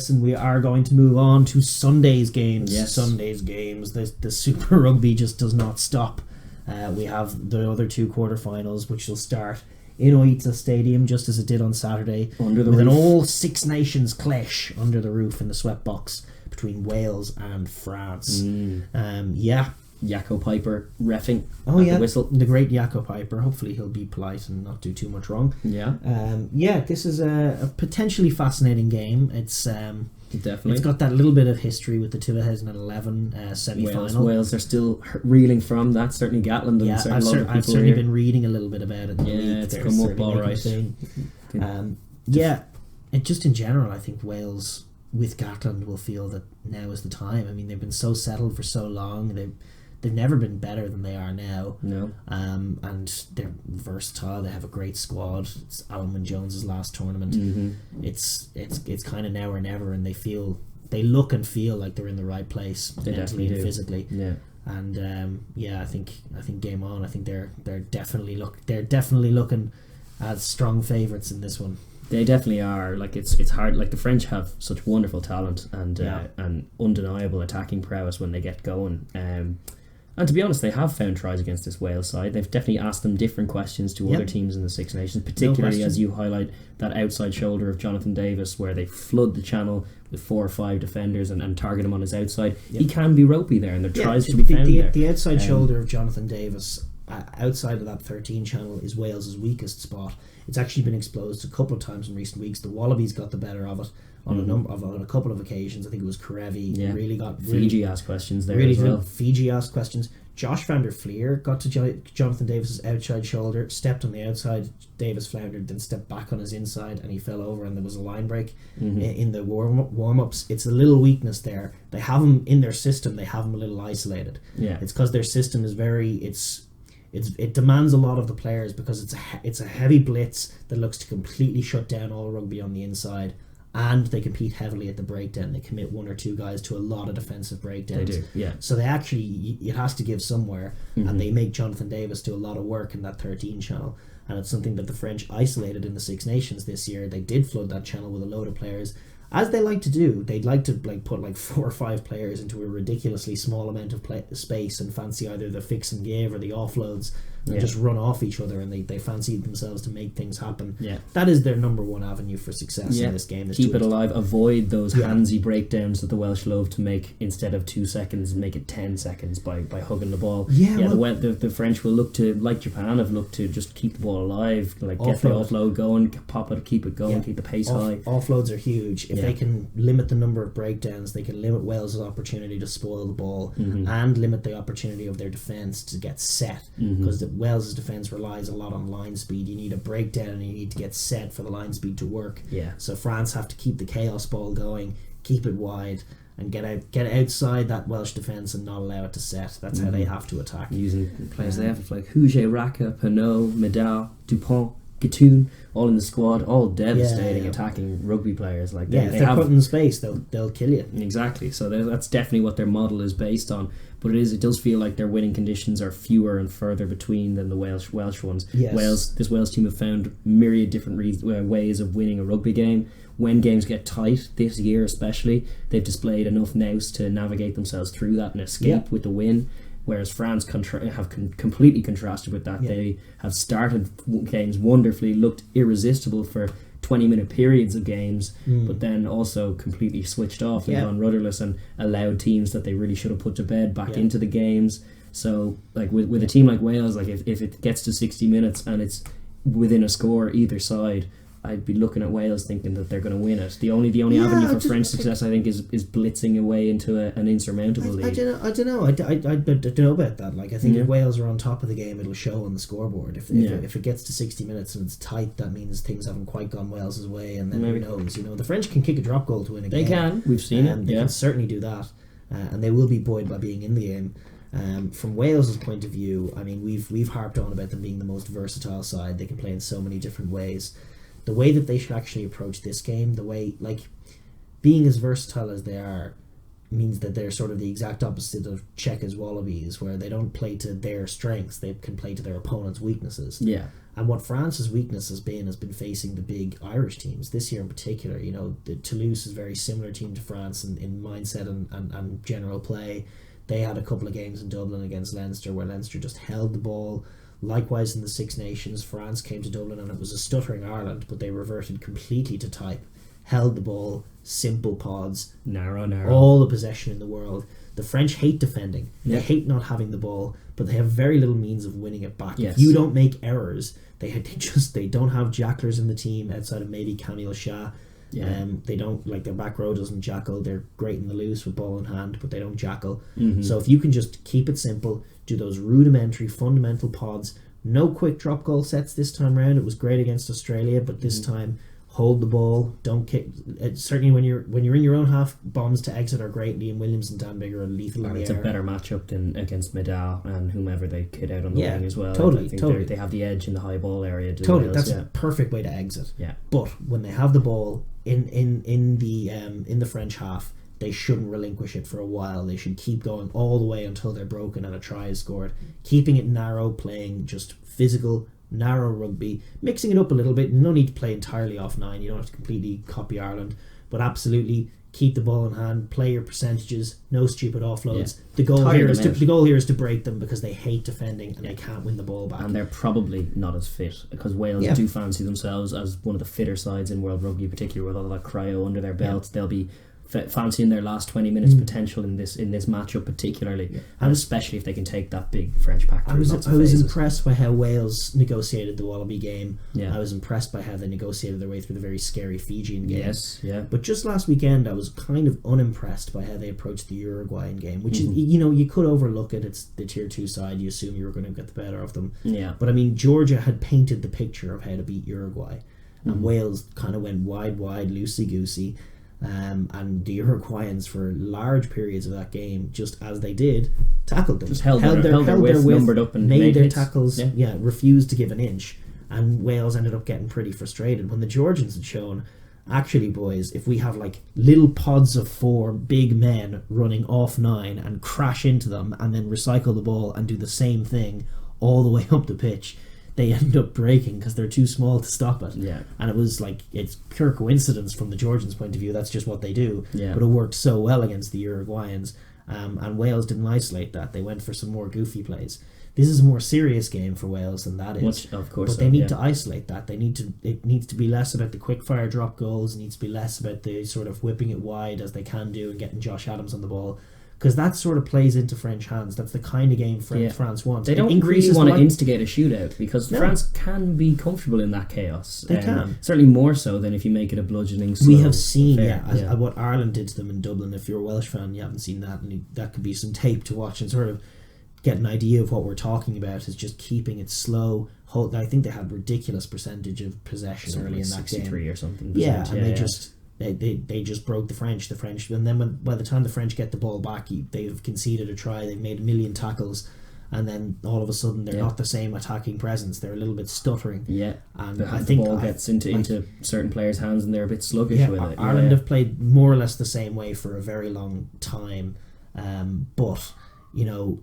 listen, we are going to move on to Sunday's games. Yes. Sunday's games. The Super Rugby just does not stop. We have the other two quarterfinals, which will start in Oita Stadium, just as it did on Saturday, Under the with an roof. all Six Nations clash under the roof in the Sweatbox between Wales and France. Jaco Piper reffing Oh at yeah, the whistle. the great Jaco Piper. Hopefully he'll be polite and not do too much wrong. This is a potentially fascinating game. It's Definitely. It's got that little bit of history with the 2011 semi-final. Wales are still reeling from that. Certainly Gatland and Yeah, certainly a lot of people I've certainly here. been reading a little bit about it in the week. It's They're come up certainly all making a right. thing. And just in general, I think Wales with Gatland will feel that now is the time. I mean, they've been so settled for so long. They've never been better than they are now. No. And they're versatile. They have a great squad. It's Alan Wynne-Jones's last tournament. Mm-hmm. It's kind of now or never, and they look and feel like they're in the right place mentally and physically. Yeah. And I think game on. I think they're definitely looking as strong favourites in this one. They definitely are. Like it's hard. Like the French have such wonderful talent and undeniable attacking prowess when they get going. And to be honest, they have found tries against this Wales side. They've definitely asked them different questions to other teams in the Six Nations, particularly as you highlight that outside shoulder of Jonathan Davis, where they flood the channel with 4 or 5 defenders and target him on his outside. Yep. He can be ropey there, and there are tries to be found there. The outside shoulder of Jonathan Davis, outside of that 13 channel, is Wales's weakest spot. It's actually been exposed a couple of times in recent weeks. The Wallabies got the better of it on a couple of occasions. I think it was Karevi Fiji asked questions there really as well. Fiji asked questions. Josh van der Fleer got to Jonathan Davis's outside shoulder, stepped on the outside. Davis floundered, then stepped back on his inside, and he fell over, and there was a line break in the warm-ups. It's a little weakness there. They have him in their system. They have him a little isolated. Yeah, it's because their system is it demands a lot of the players, because it's a heavy blitz that looks to completely shut down all rugby on the inside, and they compete heavily at the breakdown. They commit 1 or 2 guys to a lot of defensive breakdowns. They do, yeah. So they actually, it has to give somewhere, and they make Jonathan Davis do a lot of work in that 13 channel, and it's something that the French isolated in the Six Nations this year. They did flood that channel with a load of players, as they like to do. They'd like to put 4 or 5 players into a ridiculously small amount of space and fancy either the fix and give or the offloads and just run off each other, and they fancy themselves to make things happen. Yeah, that is their number one avenue for success in this game. Keep it alive. Avoid those handsy breakdowns that the Welsh love to make. Instead of 2 seconds, make it 10 seconds by hugging the ball. The French will look to, like Japan, have looked to just keep the ball alive, get the offload going, pop it, keep it going, keep the pace high. Offloads are huge. If they can limit the number of breakdowns, they can limit Wales' opportunity to spoil the ball and limit the opportunity of their defence to get set, because Wales' defence relies a lot on line speed. You need a breakdown and you need to get set for the line speed to work. So France have to keep the chaos ball going, keep it wide, and get outside that Welsh defence and not allow it to set. That's how they have to attack. Using players they have like Huget, Raka, Pinot, Medal, Dupont, Gatoon, all in the squad, all devastating attacking rugby players. If they're put in space, they'll kill you. Exactly. So that's definitely what their model is based on. But it does feel like their winning conditions are fewer and further between than the Welsh ones. Yes. This Welsh team have found myriad different ways of winning a rugby game. When games get tight, this year especially, they've displayed enough nous to navigate themselves through that and escape with the win. Whereas France have completely contrasted with that. They have started games wonderfully, looked irresistible for 20-minute periods of games, but then also completely switched off and gone rudderless and allowed teams that they really should have put to bed back into the games. So with a team like Wales, if it gets to 60 minutes and it's within a score either side, I'd be looking at Wales thinking that they're going to win it. The only avenue for French success, I think, is blitzing away into an insurmountable lead. I don't know. I don't know about that. I think if Wales are on top of the game, it'll show on the scoreboard. If it gets to 60 minutes and it's tight, that means things haven't quite gone Wales's way, and then who knows? The French can kick a drop goal to win a game. They can. We've seen it. They can certainly do that, and they will be buoyed by being in the game. From Wales's point of view, I mean, we've harped on about them being the most versatile side. They can play in so many different ways. The way that they should actually approach this game, being as versatile as they are, means that they're sort of the exact opposite of Czech's Wallabies, where they don't play to their strengths, they can play to their opponent's weaknesses. Yeah. And what France's weakness has been facing the big Irish teams this year in particular. You know, the Toulouse is a very similar team to France in mindset and general play. They had a couple of games in Dublin against Leinster where Leinster just held the ball. Likewise in the Six Nations, France came to Dublin and it was a stuttering Ireland, but they reverted completely to type. Held the ball, simple pods, narrow, all the possession in the world. The French hate defending. They Yeah. hate not having the ball, but they have very little means of winning it back. Yes. If you don't make errors, they don't have jacklers in the team outside of maybe Camille Shah. Yeah. They don't, like, their back row doesn't jackal. They're great in the loose with ball in hand, but they don't jackal. Mhm. So if you can just keep it simple, do those rudimentary fundamental pods, no quick drop goal sets this time round. It was great against Australia, but this time hold the ball, don't kick. Certainly when you're in your own half, bombs to exit are great. Liam Williams and Dan Bigger are lethal in the It's air. a better matchup than against Medal and whomever they kid out on the wing as well. Totally, I think totally. they have the edge in the high ball area. Totally, Wales, that's yeah. a perfect way to exit. Yeah. But when they have the ball in the French half, they shouldn't relinquish it for a while. They should keep going all the way until they're broken and a try is scored. Keeping it narrow, playing just physical, narrow rugby, mixing it up a little bit. No need to play entirely off 9. You don't have to completely copy Ireland, but absolutely keep the ball in hand, play your percentages, no stupid offloads. Yeah. The goal Tire here them is out. the goal here is to break them because they hate defending and they can't win the ball back. And they're probably not as fit because Wales do fancy themselves as one of the fitter sides in World Rugby, particularly with all that cryo under their belts. They'll be fancying their last 20 minutes potential in this matchup particularly, and especially if they can take that big French pack. I was impressed by how Wales negotiated the Wallaby game. Yeah. I was impressed by how they negotiated their way through the very scary Fijian game. Yes, yeah. But just last weekend, I was kind of unimpressed by how they approached the Uruguayan game, which is, you could overlook it. It's the tier 2 side. You assume you were going to get the better of them. Yeah. But I mean, Georgia had painted the picture of how to beat Uruguay, and Wales kind of went wide, loosey goosey. And the Uruguayans for large periods of that game, just as they did, tackled them, Just held their width, numbered up and made their hits. tackles, refused to give an inch, and Wales ended up getting pretty frustrated when the Georgians had shown, actually boys, if we have like little pods of 4 big men running off 9 and crash into them and then recycle the ball and do the same thing all the way up the pitch, they end up breaking because they're too small to stop it. Yeah. And it was like, it's pure coincidence from the Georgians' point of view. That's just what they do. Yeah. But it worked so well against the Uruguayans. And Wales didn't isolate that. They went for some more goofy plays. This is a more serious game for Wales than that is. Much, of course. But they need to isolate that. It needs to be less about the quick fire drop goals. It needs to be less about the sort of whipping it wide as they can do and getting Josh Adams on the ball. Because that sort of plays into French hands. That's the kind of game France wants. They don't really want to instigate a shootout because France can be comfortable in that chaos. They can. Certainly more so than if you make it a bludgeoning slow We have seen affair. what Ireland did to them in Dublin. If you're a Welsh fan, you haven't seen that, and that could be some tape to watch and sort of get an idea of what we're talking about, is just keeping it slow. I think they had ridiculous percentage of possession early in that game. 63 or something. They just broke the French, and then by the time the French get the ball back, they've conceded a try, they've made a million tackles, and then all of a sudden they're not the same attacking presence. They're a little bit stuttering. Yeah, and I think the ball gets into certain players' hands and they're a bit sluggish with it. Ireland have played more or less the same way for a very long time, but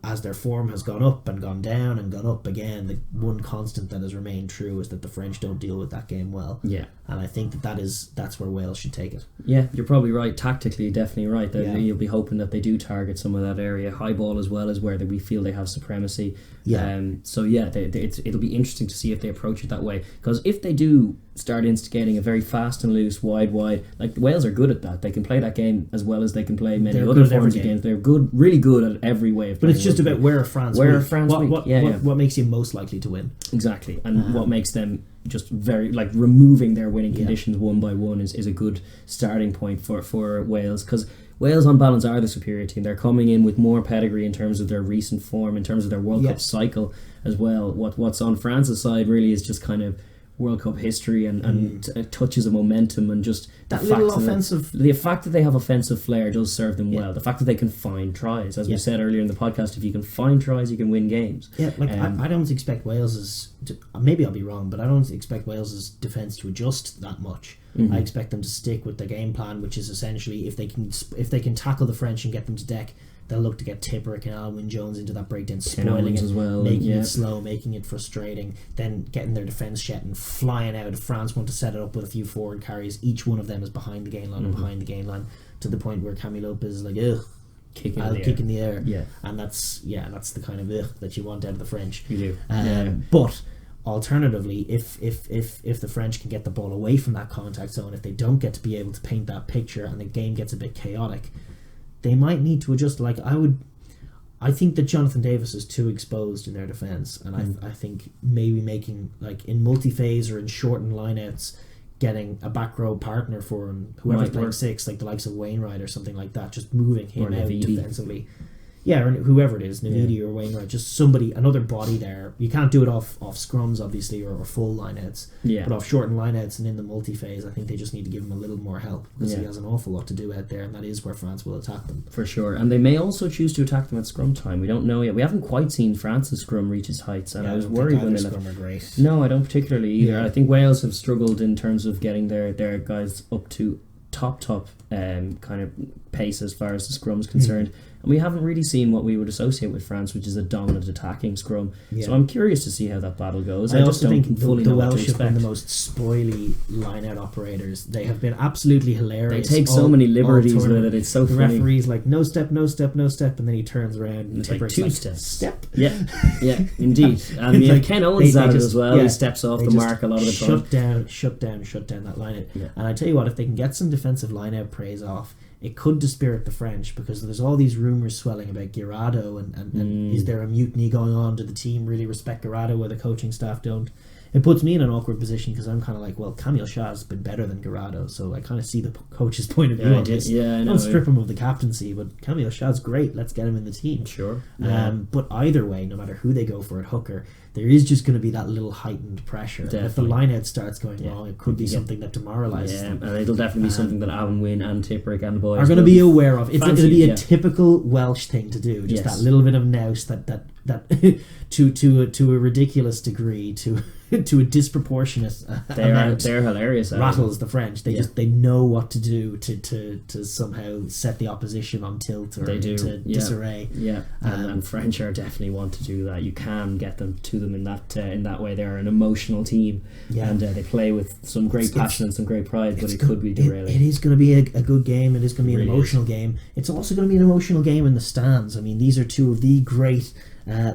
as their form has gone up and gone down and gone up again, the one constant that has remained true is that the French don't deal with that game well. Yeah. And I think that's where Wales should take it. Yeah, you're probably right. Tactically, definitely right. You'll be hoping that they do target some of that area. High ball as well as where we feel they have supremacy. Yeah. It'll be interesting to see if they approach it that way. Because if they do start instigating a very fast and loose, wide, like Wales are good at that. They can play that game as well as they can play many other forms of games. They're good, really good at every way of playing. But it's just about where are France weak? What makes you most likely to win? Exactly. And what makes them just very, like, removing their winning conditions one by one is a good starting point for Wales, because Wales on balance are the superior team. They're coming in with more pedigree in terms of their recent form, in terms of their World Cup cycle as well. What's on France's side really is just kind of World Cup history and touches of momentum, and just that little offensive. The fact that they have offensive flair does serve them well. The fact that they can find tries, as we said earlier in the podcast, if you can find tries, you can win games. Yeah, like I don't expect Wales's. Maybe I'll be wrong, but I don't expect Wales's defence to adjust that much. I expect them to stick with their game plan, which is essentially if they can tackle the French and get them to deck, they'll look to get Tipperick and Alwyn Jones into that breakdown, spoiling it, as well, making it slow, making it frustrating, then getting their defence shut and flying out. If France want to set it up with a few forward carries, each one of them is behind the gain line and behind the gain line, to the point where Camille Lopez is like, ugh, kick in the air. Yeah. And that's the kind of ugh that you want out of the French. You do. But alternatively, if the French can get the ball away from that contact zone, if they don't get to be able to paint that picture and the game gets a bit chaotic, they might need to adjust. Like I think that Jonathan Davis is too exposed in their defence, and I think maybe making, like, in multi-phase or in shortened lineouts, getting a back row partner for him, whoever's playing 6, like the likes of Wainwright or something like that, just moving him out defensively. Yeah, or whoever it is, Navidi or Wainwright, just somebody, another body there. You can't do it off scrums, obviously, or full lineouts. But off shortened lineouts and in the multi-phase, I think they just need to give him a little more help, because he has an awful lot to do out there, and that is where France will attack them. For sure. And they may also choose to attack them at scrum time. We don't know yet. We haven't quite seen France's scrum reach its heights, and I was worried when they left. Scrum are great. No, I don't particularly either. I think Wales have struggled in terms of getting their guys up to top kind of pace as far as the scrum's concerned. And we haven't really seen what we would associate with France, which is a dominant attacking scrum. So I'm curious to see how that battle goes. I also think the Welsh have been the most spoily line-out operators. They have been absolutely hilarious. They take so many liberties with it. It's so funny. The referee's like, no step, no step, no step, and then he turns around and it's like 2 steps. Step. Yeah, indeed. And Ken Owens at it as well. He steps off the mark a lot of the time. Shut down that line-out. And I tell you what, if they can get some defensive line-out praise off, it could dispirit the French, because there's all these rumours swelling about Guirado and is there a mutiny going on? Do the team really respect Guirado where the coaching staff don't? It puts me in an awkward position, because I'm kind of like, well, Camille Shah's been better than Guirado, so I kind of see the coach's point of view on this. Don't strip him of the captaincy, but Camille Shah's great, let's get him in the team. Sure. But either way, no matter who they go for at hooker, there is just going to be that little heightened pressure. Definitely. If the line-out starts going wrong, it could be something that demoralises them. And it'll definitely be something that Alan Wynne and Tipperick and the boys are going to be aware of. It'll be a typical Welsh thing to do. Just that little bit of nous that to a ridiculous degree, to a disproportionate amount. They're hilarious. Rattles the French. They know what to do to somehow set the opposition on tilt or into disarray. And French are definitely want to do that. You can get them to them in that way. They're an emotional team, and they play with some great passion and some great pride. But it could be derailing. It is going to be a good game. It is going to be an emotional game. It's also going to be an emotional game in the stands. I mean, these are two of the great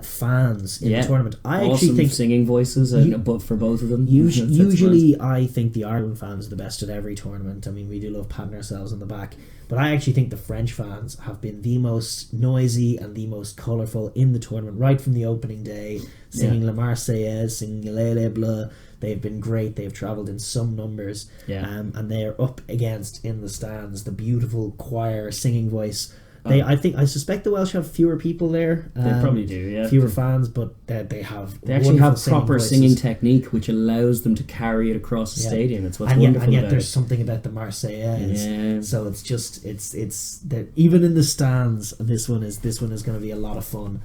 fans in the tournament. I actually think singing voices, but for both of them. Usually, I think the Ireland fans are the best at every tournament. I mean, we do love patting ourselves on the back, but I actually think the French fans have been the most noisy and the most colourful in the tournament, right from the opening day, singing La Marseillaise, singing Les Les Bleus. They've been great. They've travelled in some numbers, and they're up against, in the stands, the beautiful choir singing voice. I suspect the Welsh have fewer people there. They probably do, fewer fans, but they have. They actually have proper singing technique, which allows them to carry it across the stadium. It's what's wonderful and yet about there's it. something about the Marseillaise. So it's just it's that even in the stands, this one is going to be a lot of fun.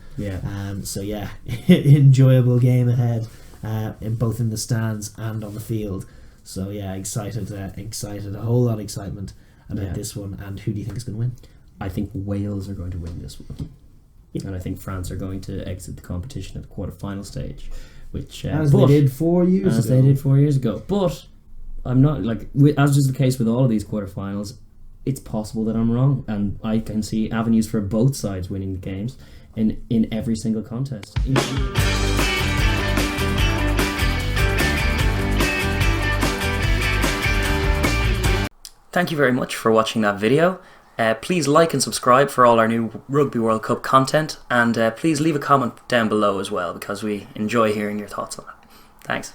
Enjoyable game ahead, in both in the stands and on the field. So excited, a whole lot of excitement about this one. And who do you think is going to win? I think Wales are going to win this one, and I think France are going to exit the competition at the quarter-final stage, which they did 4 years ago. But I'm not as is the case with all of these quarter-finals. It's possible that I'm wrong, and I can see avenues for both sides winning the games in every single contest. Thank you very much for watching that video. Please like and subscribe for all our new Rugby World Cup content, and please leave a comment down below as well, because we enjoy hearing your thoughts on it. Thanks.